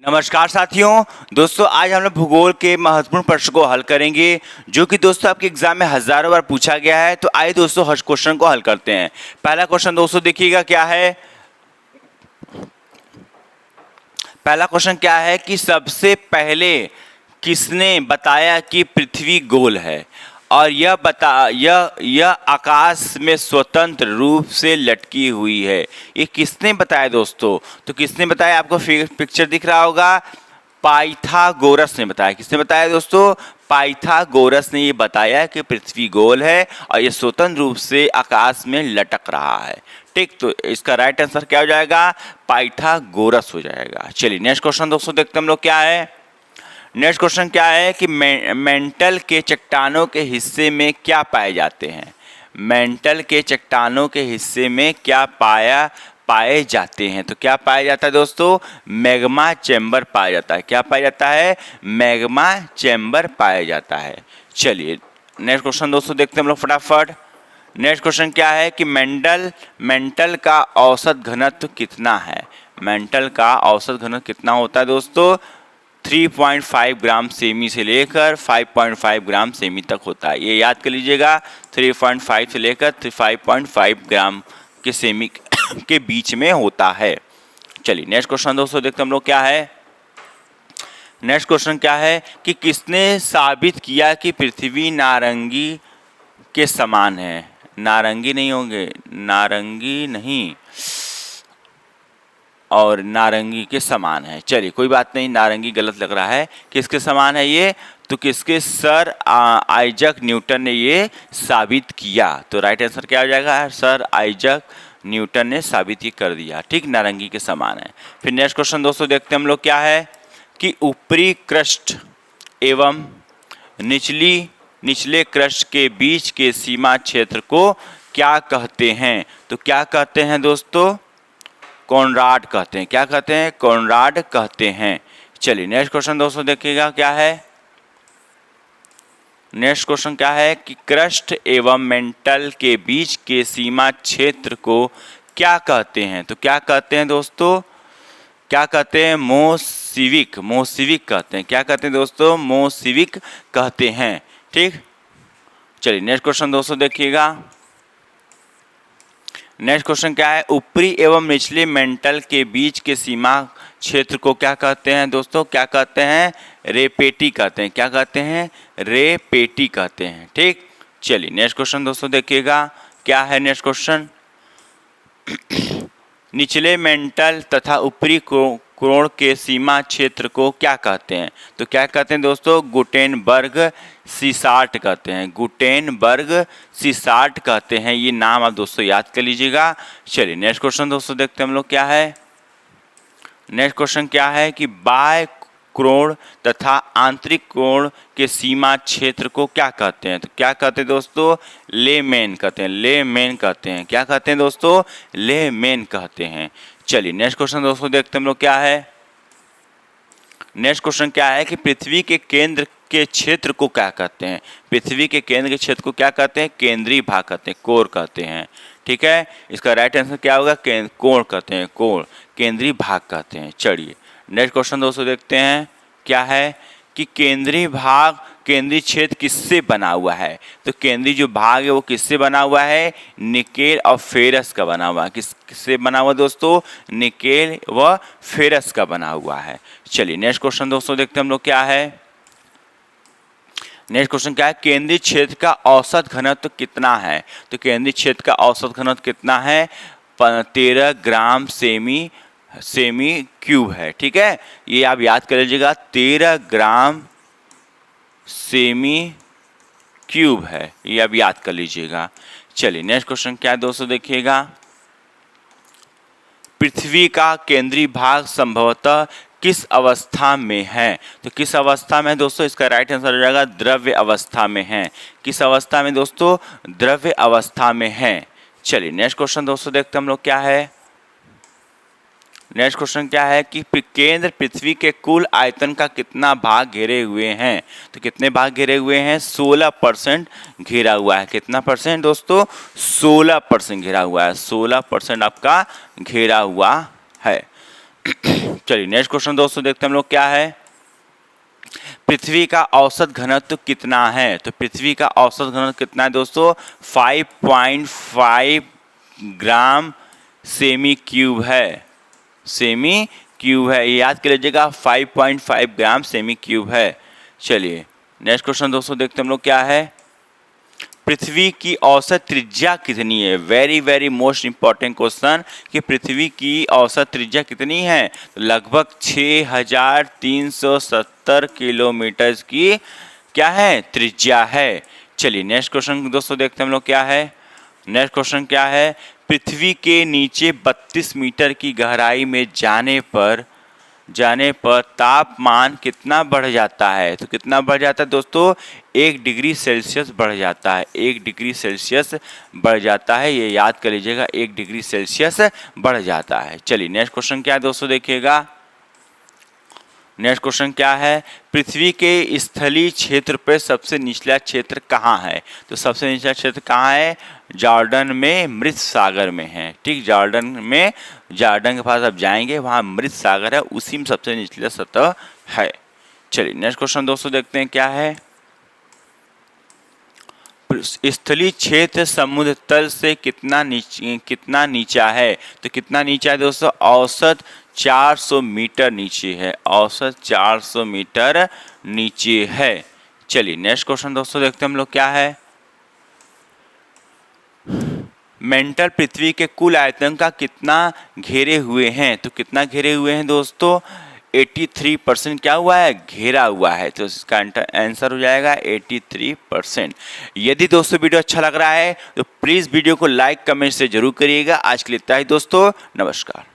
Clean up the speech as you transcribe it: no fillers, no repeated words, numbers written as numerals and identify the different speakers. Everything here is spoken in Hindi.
Speaker 1: नमस्कार साथियों। दोस्तों आज हम लोग भूगोल के महत्वपूर्ण प्रश्न को हल करेंगे जो कि दोस्तों आपके एग्जाम में हजारों बार पूछा गया है। तो आइए दोस्तों हर क्वेश्चन को हल करते हैं। पहला क्वेश्चन दोस्तों देखिएगा क्या है। पहला क्वेश्चन क्या है कि सबसे पहले किसने बताया कि पृथ्वी गोल है और यह आकाश में स्वतंत्र रूप से लटकी हुई है। ये किसने बताया दोस्तों? तो किसने बताया, आपको पिक्चर दिख रहा होगा। पाइथागोरस ने बताया। किसने बताया दोस्तों? पाइथागोरस ने ये बताया कि पृथ्वी गोल है और ये स्वतंत्र रूप से आकाश में लटक रहा है। ठीक, तो इसका राइट आंसर क्या हो जाएगा? पाइथागोरस हो जाएगा। चलिए नेक्स्ट क्वेश्चन दोस्तों देखते हम लोग क्या है। नेक्स्ट क्वेश्चन क्या है कि मेंटल के चट्टानों के हिस्से में क्या पाए जाते हैं? मेंटल के चट्टानों के हिस्से में क्या पाए जाते हैं? तो क्या पाया जाता है दोस्तों? मैग्मा चैम्बर पाया जाता है। क्या पाया जाता है? मैग्मा चैम्बर पाया जाता है। चलिए नेक्स्ट क्वेश्चन दोस्तों देखते हैं हम लोग फटाफट। नेक्स्ट क्वेश्चन क्या है कि मेंटल का औसत घनत्व कितना है? मेंटल का औसत घनत्व कितना होता है दोस्तों? 3.5 ग्राम सेमी से लेकर 5.5 ग्राम सेमी तक होता है। ये याद कर लीजिएगा, 3.5 से लेकर 5.5 ग्राम के सेमी के बीच में होता है। चलिए नेक्स्ट क्वेश्चन दोस्तों देखते हम लोग क्या है। नेक्स्ट क्वेश्चन क्या है कि किसने साबित किया कि पृथ्वी नारंगी के समान है? नारंगी नहीं होंगे, नारंगी नहीं और नारंगी के समान है। चलिए कोई बात नहीं, नारंगी गलत लग रहा है। किसके समान है ये? तो किसके? सर आइजक न्यूटन ने ये साबित किया। तो राइट आंसर क्या हो जाएगा? सर आइजक न्यूटन ने साबित ही कर दिया। ठीक, नारंगी के समान है। फिर नेक्स्ट क्वेश्चन दोस्तों देखते हम लोग क्या है कि ऊपरी क्रस्ट एवं निचले क्रस्ट के बीच के सीमा क्षेत्र को क्या कहते हैं? तो क्या कहते हैं दोस्तों? कॉनराड कहते हैं। क्या कहते हैं? कॉनराड कहते हैं। चलिए नेक्स्ट क्वेश्चन दोस्तों देखिएगा क्या है। नेक्स्ट क्वेश्चन क्या है कि क्रस्ट एवं मेंटल के बीच के सीमा क्षेत्र को क्या कहते हैं? तो क्या कहते हैं दोस्तों? क्या कहते हैं? मोसिविक कहते हैं। क्या कहते हैं दोस्तों? मोसिविक कहते हैं। ठीक, चलिए नेक्स्ट क्वेश्चन दोस्तों देखिएगा। नेक्स्ट क्वेश्चन क्या है? ऊपरी एवं निचले मेंटल के बीच के सीमा क्षेत्र को क्या कहते हैं दोस्तों? क्या कहते हैं? रेपेटी कहते हैं। क्या कहते हैं? रेपेटी कहते हैं। ठीक, चलिए नेक्स्ट क्वेश्चन दोस्तों देखिएगा क्या है। नेक्स्ट क्वेश्चन निचले मेंटल तथा ऊपरी कोण के सीमा क्षेत्र को क्या कहते हैं? तो क्या कहते हैं दोस्तों? गुटेनबर्ग सीसार्ट कहते हैं। गुटेनबर्ग सीसार्ट कहते हैं। ये नाम आप दोस्तों याद कर लीजिएगा। चलिए नेक्स्ट क्वेश्चन दोस्तों देखते हैं हम लोग क्या है। नेक्स्ट क्वेश्चन क्या है कि बाह्य कोण तथा आंतरिक कोण के सीमा क्षेत्र को क्या कहते हैं? तो क्या कहते हैं दोस्तों? लेमेन कहते हैं। लेमेन कहते हैं। क्या कहते हैं दोस्तों? लेमेन कहते हैं। चलिए नेक्स्ट क्वेश्चन दोस्तों देखते हैं हम लोग क्या है। नेक्स्ट क्वेश्चन क्या है कि पृथ्वी के केंद्र के क्षेत्र को क्या कहते हैं? पृथ्वी के केंद्र के क्षेत्र को क्या कहते हैं? केंद्रीय भाग कहते हैं, कोर कहते हैं। ठीक है, इसका राइट आंसर क्या होगा? कोण कहते हैं, कोण, केंद्रीय भाग कहते हैं। चलिए नेक्स्ट क्वेश्चन दोस्तों देखते हैं क्या है कि केंद्रीय भाग, केंद्रीय क्षेत्र किससे बना हुआ है? तो केंद्रीय जो भाग है वो किससे बना हुआ है? निकेल और फेरस का बना हुआ है। किससे बना हुआ दोस्तों? निकेल व फेरस का बना हुआ है। चलिए नेक्स्ट क्वेश्चन दोस्तों देखते हैं हम लोग क्या है। नेक्स्ट क्वेश्चन क्या है? केंद्रीय क्षेत्र का औसत घनत्व कितना है? तो केंद्रीय क्षेत्र का औसत घनत्व कितना है? 13 ग्राम सेमी क्यूब है। ठीक है, ये आप याद कर लीजिएगा, 13 ग्राम सेमी क्यूब है। ये आप याद कर लीजिएगा। चलिए नेक्स्ट क्वेश्चन क्या है दोस्तों देखिएगा। पृथ्वी का केंद्रीय भाग संभवतः किस अवस्था में है? तो किस अवस्था में है दोस्तों? इसका राइट आंसर हो जाएगा द्रव्य अवस्था में है। किस अवस्था में दोस्तों? द्रव्य अवस्था में है। चलिए नेक्स्ट क्वेश्चन दोस्तों देखते हम लोग क्या है। नेक्स्ट क्वेश्चन क्या है कि केंद्र पृथ्वी के कुल आयतन का कितना भाग घेरे हुए हैं? तो कितने भाग घेरे हुए हैं? 16% घेरा हुआ है। कितना परसेंट दोस्तों? 16% घेरा हुआ है। 16% आपका घेरा हुआ है। चलिए नेक्स्ट क्वेश्चन दोस्तों देखते हैं हम लोग क्या है। पृथ्वी का औसत घनत्व कितना है? तो पृथ्वी का औसत घनत्व कितना है दोस्तों? 5.5 ग्राम सेमी क्यूब है। सेमी क्यूब है, ये याद कर लीजिएगा, 5.5 ग्राम सेमी क्यूब है। चलिए नेक्स्ट क्वेश्चन दोस्तों देखते हैं हम लोग क्या है। पृथ्वी की औसत त्रिज्या कितनी है? Very very most important question कि पृथ्वी की औसत त्रिज्या कितनी है? तो लगभग 6370 किलोमीटर की क्या है? त्रिज्या है। चलिए नेक्स्ट क्वेश्चन दोस्तों देखते हैं हम लोग क्या है। नेक्स्ट क्वेश्चन क्या है। पृथ्वी के नीचे 32 मीटर की गहराई में जाने पर तापमान कितना बढ़ जाता है? तो कितना बढ़ जाता है दोस्तों? 1 डिग्री सेल्सियस बढ़ जाता है। 1 डिग्री सेल्सियस बढ़ जाता है, ये याद कर लीजिएगा, 1 डिग्री सेल्सियस बढ़ जाता है। चलिए नेक्स्ट क्वेश्चन क्या है दोस्तों देखिएगा। नेक्स्ट क्वेश्चन क्या है। पृथ्वी के स्थलीय क्षेत्र पर सबसे निचला क्षेत्र कहाँ है? तो सबसे निचला क्षेत्र कहाँ है? जॉर्डन में, मृत सागर में है। ठीक, जॉर्डन के पास आप जाएंगे, वहाँ मृत सागर है, उसी में सबसे निचला सतह है। चलिए नेक्स्ट क्वेश्चन दोस्तों देखते हैं क्या है। स्थलीय क्षेत्र समुद्र तल से कितना नीचा है? तो कितना नीचा है दोस्तों? औसत 400 मीटर नीचे है। औसत 400 मीटर नीचे है। चलिए नेक्स्ट क्वेश्चन दोस्तों देखते हैं हम लोग क्या है। मेंटल पृथ्वी के कुल आयतन का कितना घेरे हुए हैं? तो कितना घेरे हुए हैं दोस्तों? 83% क्या हुआ है? घेरा हुआ है। तो इसका आंसर हो जाएगा 83%। यदि दोस्तों वीडियो अच्छा लग रहा है तो प्लीज़ वीडियो को लाइक कमेंट से जरूर करिएगा। आज के लिए इतना ही दोस्तों, नमस्कार।